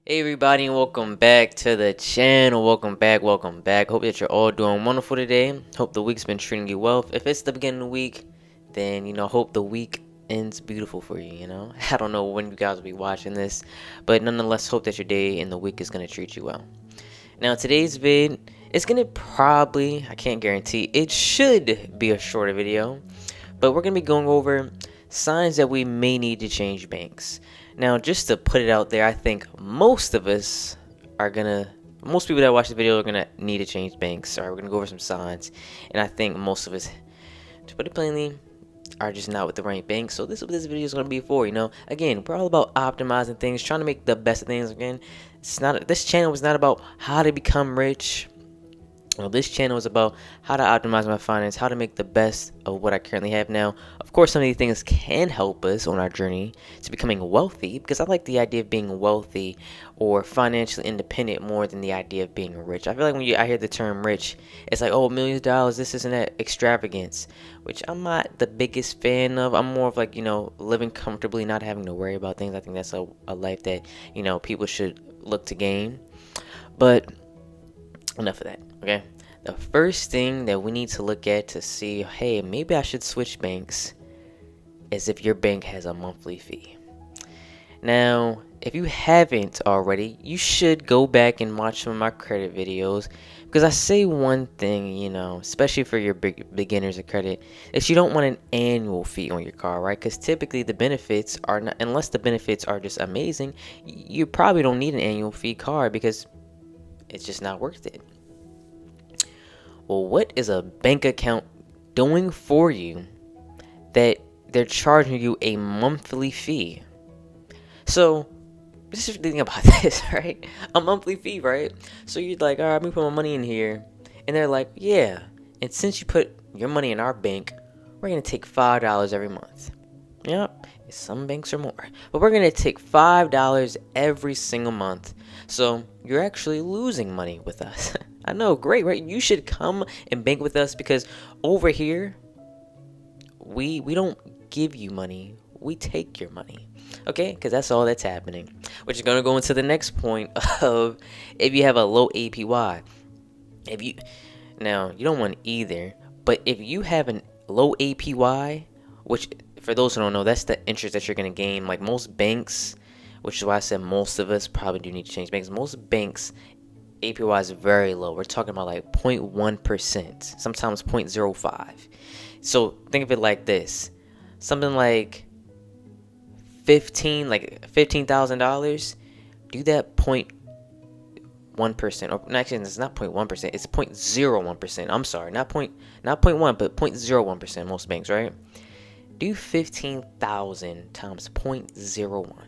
Hey everybody and welcome back to the channel. Welcome back. Hope that you're all doing wonderful today. Hope the week's been treating you well. If it's the beginning of the week, then hope the week ends beautiful for you. I don't know when you guys will be watching this, but nonetheless hope that your day and the week is gonna treat you well. Now today's vid is gonna probably, I can't guarantee, it should be a shorter video, but we're gonna be going over signs that we may need to change banks. Now, just to put it out there, I think most people that watch the video are gonna need to change banks. Alright, we're gonna go over some signs, and I think most of us, to put it plainly, are just not with the right bank. So this is what this video is gonna be for. Again, we're all about optimizing things, trying to make the best of things. Again, this channel is not about how to become rich. Well, this channel is about how to optimize my finance, how to make the best of what I currently have now. Of course, some of these things can help us on our journey to becoming wealthy, because I like the idea of being wealthy or financially independent more than the idea of being rich. I feel like when I hear the term rich, it's like, oh, millions of dollars, this isn't that extravagance, which I'm not the biggest fan of. I'm more of like, living comfortably, not having to worry about things. I think that's a life that, people should look to gain. But enough of that, okay? The first thing that we need to look at to see, hey, maybe I should switch banks, is if your bank has a monthly fee. Now, if you haven't already, you should go back and watch some of my credit videos, because I say one thing, especially for your beginners of credit, is you don't want an annual fee on your car, right? Because typically the benefits are not, unless the benefits are just amazing, you probably don't need an annual fee car because it's just not worth it. Well, what is a bank account doing for you that they're charging you a monthly fee? So, just think about this, right? A monthly fee, right? So you're like, all right, let me put my money in here. And they're like, yeah. And since you put your money in our bank, we're going to take $5 every month. Yep. Some banks are more. But we're going to take $5 every single month. So you're actually losing money with us. I know, great, right? You should come and bank with us, because over here, we don't give you money. We take your money. Okay? Because that's all that's happening. Which is going to go into the next point of if you have a low APY. Now, you don't want either. But if you have a low APY, which for those who don't know, that's the interest that you're going to gain. Like most banks, which is why I said most of us probably do need to change banks. Most banks, APY is very low. We're talking about like 0.1%, sometimes 0.05. So think of it like this. Something like $15,000, do that 0.1%, or actually it's not 0.1%, it's 0.01%. I'm sorry, not 0.1, but 0.01%. Most banks, right? Do 15,000 times 0.01.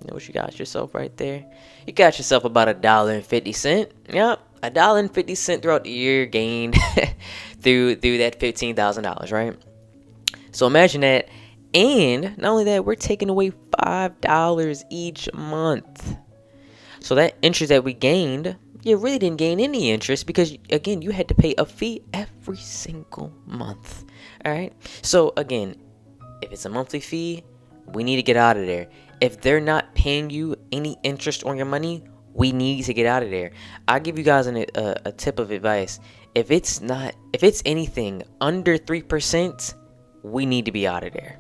You know what you got yourself right there? You got yourself about $1.50. Yep, $1.50 throughout the year gained through that $15,000, right? So imagine that, and not only that, we're taking away $5 each month. So that interest that we gained, you really didn't gain any interest, because again, you had to pay a fee every single month. All right. So again, if it's a monthly fee, we need to get out of there. If they're not paying you any interest on your money, we need to get out of there. I'll give you guys a tip of advice. If it's anything under 3%, we need to be out of there.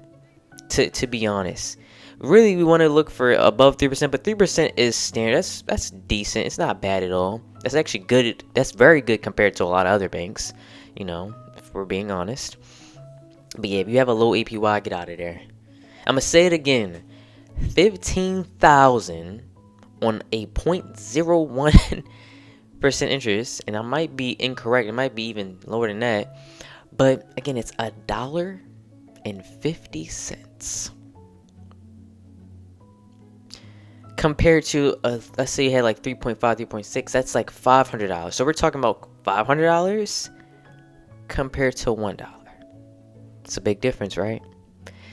To be honest, really, we want to look for above 3%, but 3% is standard. That's decent. It's not bad at all. That's actually good. That's very good compared to a lot of other banks, if we're being honest. But yeah, if you have a low APY, get out of there. I'm gonna say it again. 15,000 on a 0.01% interest, and I might be incorrect. It might be even lower than that. But again, it's $1.50. Compared to, let's say you had like 3.5, 3.6, that's like $500. So we're talking about $500 compared to $1. It's a big difference, right?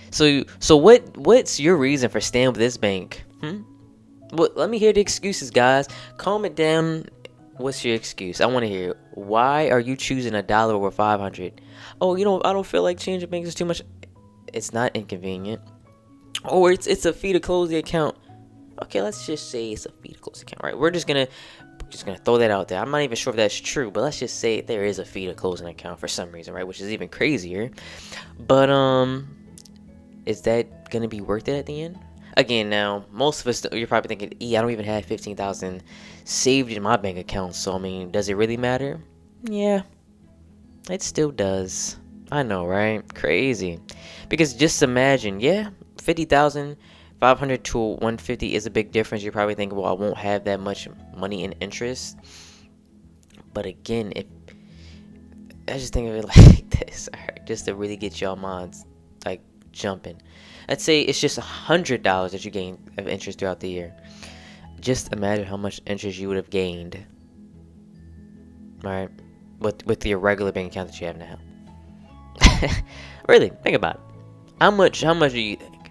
So what's your reason for staying with this bank? Well, let me hear the excuses, guys. Comment down. What's your excuse? I want to hear. Why are you choosing $1 over 500? Oh, I don't feel like changing banks is too much. It's not inconvenient. Or it's a fee to close the account. Okay, let's just say it's a fee to close account, right? We're just gonna throw that out there. I'm not even sure if that's true, but let's just say there is a fee to close an account for some reason, right? Which is even crazier. But is that gonna be worth it at the end? Again, now most of us, you're probably thinking, I don't even have 15,000 saved in my bank account, so I mean, does it really matter? Yeah, it still does. I know, right? Crazy. Because just imagine, 50,500 to 150 is a big difference. You're probably thinking, well, I won't have that much money in interest. But again, if I just think of it like this, all right, just to really get y'all minds like jumping. Let's say it's just $100 that you gain of interest throughout the year. Just imagine how much interest you would have gained, right, with your regular bank account that you have now. Really, think about it. How much do you think?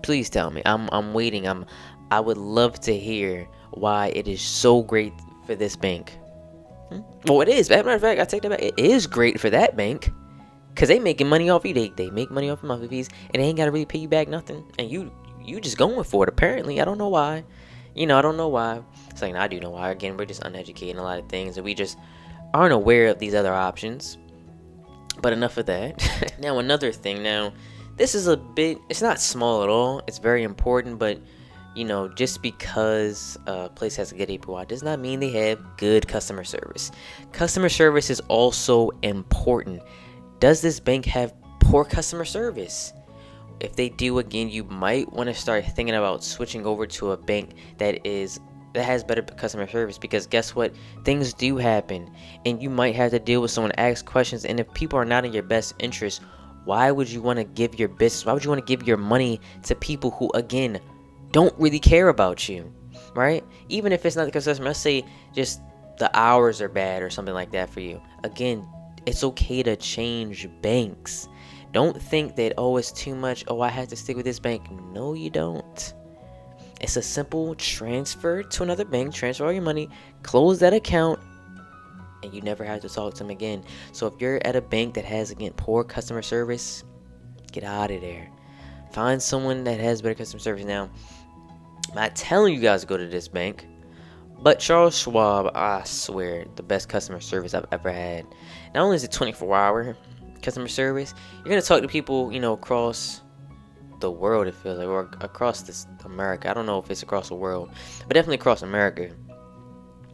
Please tell me. I'm waiting. I would love to hear why it is so great for this bank. Well, it is. As a matter of fact, I take that back. It is great for that bank. Cause they making money off you. They make money off of monthly fees, and they ain't gotta really pay you back nothing. And you just going for it. Apparently, I don't know why. I don't know why. It's like, I do know why. Again, we're just uneducated in a lot of things, and we just aren't aware of these other options. But enough of that. Now, another thing. Now, this is a bit. It's not small at all. It's very important, but just because a place has a good APY does not mean they have good customer service. Customer service is also important. Does this bank have poor customer service? If they do, again, you might want to start thinking about switching over to a bank that has better customer service, because guess what? Things do happen, and you might have to deal with someone, ask questions, and if people are not in your best interest, why would you want to give your business? Why would you want to give your money to people who, again, don't really care about you, right? Even if it's not the customer, let's say just the hours are bad or something like that for you. Again, it's okay to change banks. Don't think that, it's too much. I have to stick with this bank. No, you don't. It's a simple transfer to another bank, transfer all your money, close that account, and you never have to talk to them again. So if you're at a bank that has, again, poor customer service, get out of there. Find someone that has better customer service. Now, I'm not telling you guys to go to this bank, but Charles Schwab, I swear, the best customer service I've ever had. Not only is it 24-hour customer service, you're going to talk to people, across the world, it feels like, or across this America. I don't know if it's across the world, but definitely across America.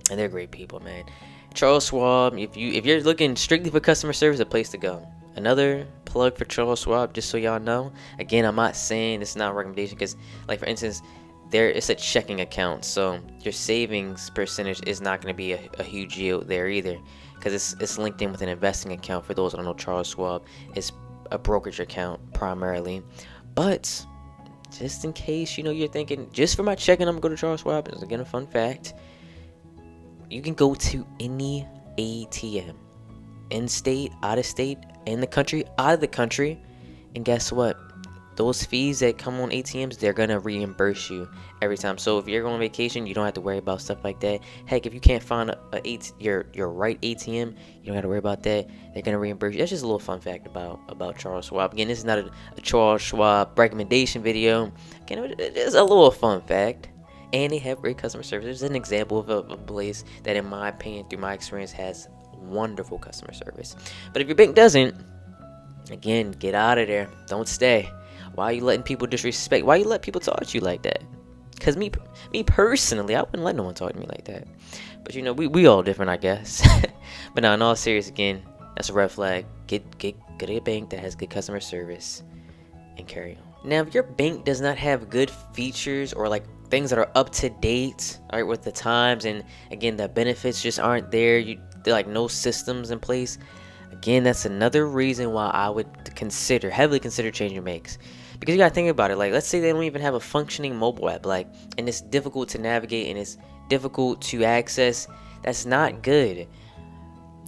And they're great people, man. Charles Schwab, if you're looking strictly for customer service, a place to go. Another plug for Charles Schwab, just so y'all know. Again, I'm not saying it's not a recommendation, because, like, for instance, it's a checking account, so your savings percentage is not going to be a huge yield there either, because it's linked in with an investing account. For those that don't know, Charles Schwab is a brokerage account primarily. But just in case you're thinking, just for my checking, I'm going to go to Charles Schwab. It's again a fun fact. You can go to any ATM, in state, out of state, in the country, out of the country, and guess what? Those fees that come on ATMs, they're gonna reimburse you every time. So if you're going on vacation, you don't have to worry about stuff like that. Heck, if you can't find your right ATM, you don't have to worry about that. They're gonna reimburse you. That's just a little fun fact about Charles Schwab. Again, this is not a Charles Schwab recommendation video. Again, it is a little fun fact. And they have great customer service. There's an example of a place that, in my opinion, through my experience, has wonderful customer service. But if your bank doesn't, again, get out of there. Don't stay. Why are you letting people disrespect? Why you let people talk to you like that? Because me personally, I wouldn't let no one talk to me like that. But we all different, I guess. But no, in all seriousness, again, that's a red flag. Get a bank that has good customer service and carry on. Now, if your bank does not have good features or like things that are up to date, all right, with the times, and again, the benefits just aren't there, they're like no systems in place. Again, that's another reason why I would heavily consider changing banks. Because you gotta think about it, like, let's say they don't even have a functioning mobile app, and it's difficult to navigate and it's difficult to access. That's not good.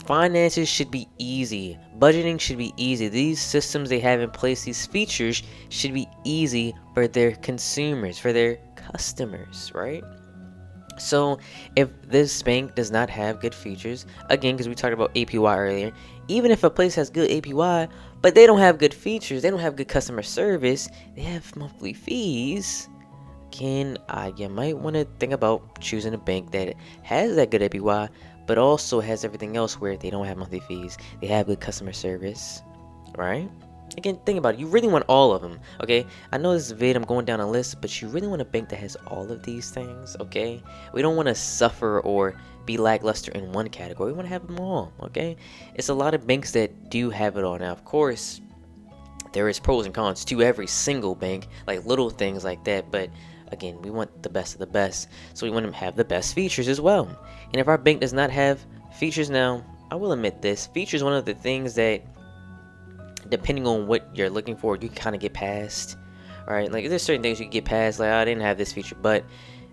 Finances should be easy. Budgeting should be easy. These systems they have in place, these features should be easy for their consumers, for their customers, right? So if this bank does not have good features, again, because we talked about APY earlier, even if a place has good APY, but they don't have good features, they don't have good customer service, they have monthly fees, again, you might want to think about choosing a bank that has that good APY, but also has everything else where they don't have monthly fees, they have good customer service, right? Again, think about it. You really want all of them, okay? I know this is vid, I'm going down a list, but you really want a bank that has all of these things, okay? We don't want to suffer or be lackluster in one category. We want to have them all, okay? It's a lot of banks that do have it all. Now, of course, there is pros and cons to every single bank, like little things like that, but again, we want the best of the best, so we want to have the best features as well. And if our bank does not have features, now, I will admit this, features is one of the things that, depending on what you're looking for, you kind of get past, right? Like, there's certain things you get past, like, oh, I didn't have this feature, but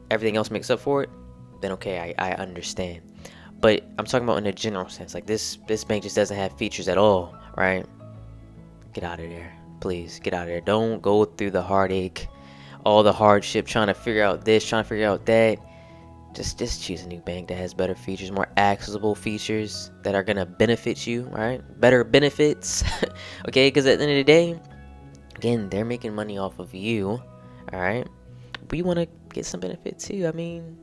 everything else makes up for it, then okay, I understand. But I'm talking about in a general sense, like this bank just doesn't have features at all, right? Get out of there, please, get out of there. Don't go through the heartache, all the hardship, trying to figure out this, trying to figure out that. Just choose a new bank that has better features, more accessible features that are gonna benefit you, right? Better benefits, okay? Because at the end of the day, again, they're making money off of you, all right? But you want to get some benefit too. I mean,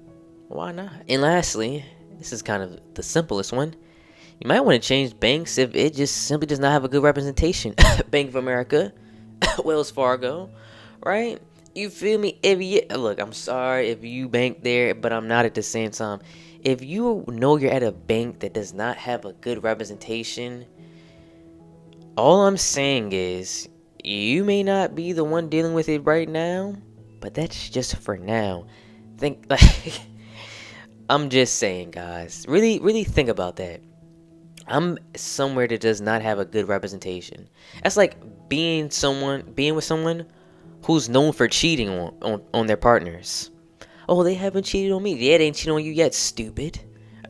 why not? And lastly, this is kind of the simplest one. You might want to change banks if it just simply does not have a good representation. Bank of America, Wells Fargo, right? You feel me? Look, I'm sorry if you bank there, but I'm not at the same time. If you know you're at a bank that does not have a good representation, all I'm saying is you may not be the one dealing with it right now, but that's just for now. Think like I'm just saying, guys. Really think about that. I'm somewhere that does not have a good representation. That's like being with someone who's known for cheating on their partners. Oh, they haven't cheated on me. Yeah, they ain't cheated on you yet, stupid.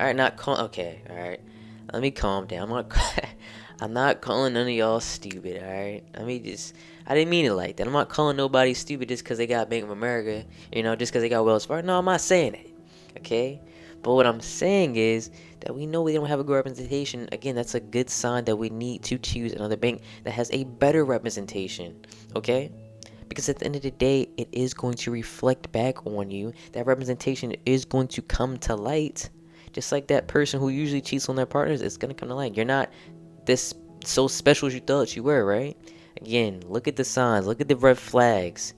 Alright, okay, alright. Let me calm down. I'm not calling none of y'all stupid, alright? I didn't mean it like that. I'm not calling nobody stupid just because they got Bank of America, just because they got Wells Fargo. No, I'm not saying that, okay? But what I'm saying is that we know we don't have a good representation. Again, that's a good sign that we need to choose another bank that has a better representation, okay? Because at the end of the day, it is going to reflect back on you. That representation is going to come to light. Just like that person who usually cheats on their partners, it's going to come to light. You're not this so special as you thought you were, right? Again, look at the signs, look at the red flags,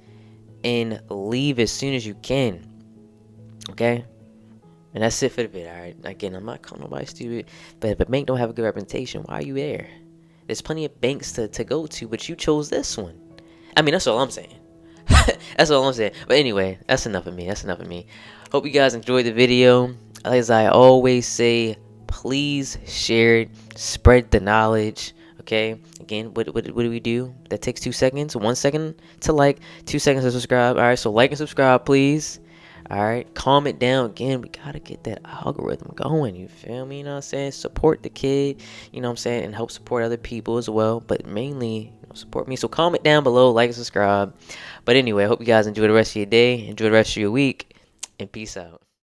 and leave as soon as you can, okay? And that's it for the video, alright? Again, I'm not calling nobody stupid, but if a bank don't have a good representation, why are you there? There's plenty of banks to go to, but you chose this one. I mean, that's all I'm saying. That's all I'm saying. But anyway, that's enough of me. Hope you guys enjoyed the video. As I always say, please share it. Spread the knowledge. Okay? Again, what do we do? That takes 2 seconds. 1 second to like, 2 seconds to subscribe. Alright, so like and subscribe, please. Alright, comment down. Again, we gotta get that algorithm going. You feel me? You know what I'm saying? Support the kid. You know what I'm saying? And help support other people as well. But mainly, support me. So comment down below, like and subscribe. But anyway, I hope you guys enjoy the rest of your day, enjoy the rest of your week, and peace out.